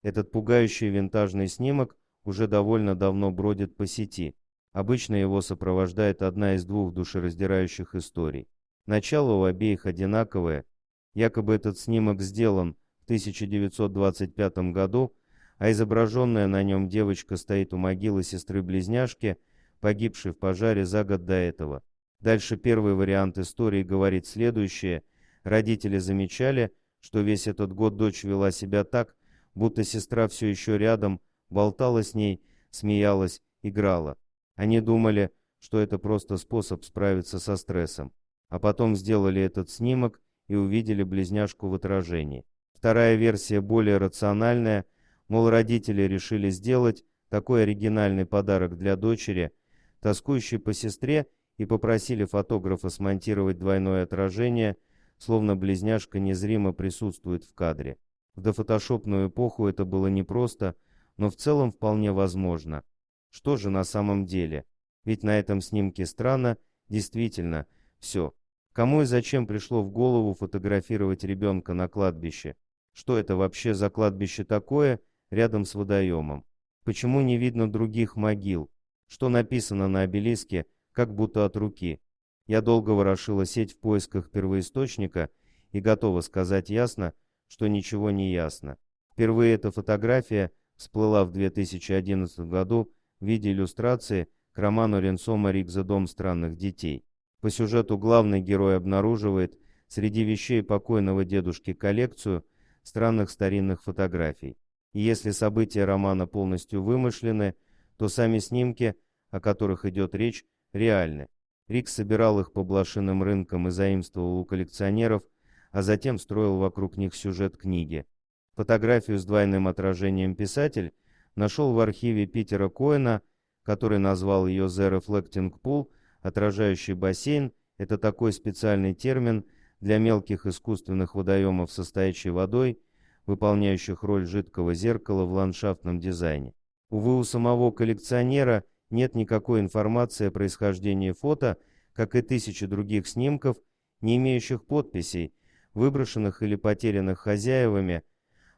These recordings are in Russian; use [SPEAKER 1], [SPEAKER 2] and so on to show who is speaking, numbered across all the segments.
[SPEAKER 1] Этот пугающий винтажный снимок уже довольно давно бродит по сети. Обычно его сопровождает одна из двух душераздирающих историй. Начало у обеих одинаковое. Якобы этот снимок сделан в 1925 году, а изображенная на нем девочка стоит у могилы сестры-близняшки, погибшей в пожаре за год до этого. Дальше первый вариант истории говорит следующее. Родители замечали, что весь этот год дочь вела себя так, будто сестра все еще рядом, болтала с ней, смеялась, играла. Они думали, что это просто способ справиться со стрессом. А потом сделали этот снимок и увидели близняшку в отражении. Вторая версия более рациональная, мол, родители решили сделать такой оригинальный подарок для дочери, тоскующей по сестре, и попросили фотографа смонтировать двойное отражение, словно близняшка незримо присутствует в кадре. В дофотошопную эпоху это было непросто, но в целом вполне возможно. Что же на самом деле? Ведь на этом снимке странно, действительно, все. Кому и зачем пришло в голову фотографировать ребенка на кладбище? Что это вообще за кладбище такое рядом с водоемом? Почему не видно других могил? Что написано на обелиске, как будто от руки? Я долго ворошила сеть в поисках первоисточника и готова сказать ясно, что ничего не ясно. Впервые эта фотография всплыла в 2011 году в виде иллюстрации к роману Ренсома «Ригза. Дом странных детей». По сюжету главный герой обнаруживает среди вещей покойного дедушки коллекцию странных старинных фотографий. И если события романа полностью вымышлены, то сами снимки, о которых идет речь, реальны. Рик собирал их по блошиным рынкам и заимствовал у коллекционеров, а затем строил вокруг них сюжет книги. Фотографию с двойным отражением писатель нашел в архиве Питера Коэна, который назвал ее The Reflecting Pool, отражающий бассейн. Это такой специальный термин для мелких искусственных водоемов со стоячей водой, выполняющих роль жидкого зеркала в ландшафтном дизайне. Увы, у самого коллекционера нет никакой информации о происхождении фото, как и тысячи других снимков, не имеющих подписей, выброшенных или потерянных хозяевами.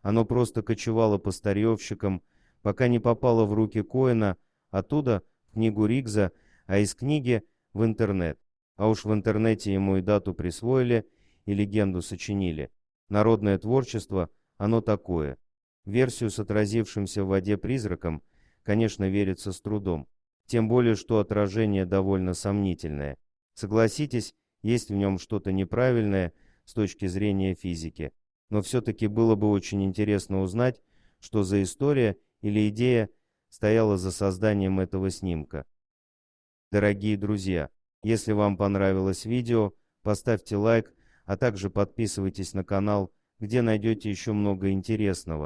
[SPEAKER 1] Оно просто кочевало по старьевщикам, пока не попало в руки Коэна, оттуда в книгу Ригза, а из книги в интернет. А уж в интернете ему и дату присвоили, и легенду сочинили. Народное творчество, оно такое. Версию с отразившимся в воде призраком, конечно, верится с трудом. Тем более, что отражение довольно сомнительное. Согласитесь, есть в нем что-то неправильное с точки зрения физики. Но все-таки было бы очень интересно узнать, что за история или идея стояла за созданием этого снимка. Дорогие друзья, если вам понравилось видео, поставьте лайк, а также подписывайтесь на канал, где найдете еще много интересного.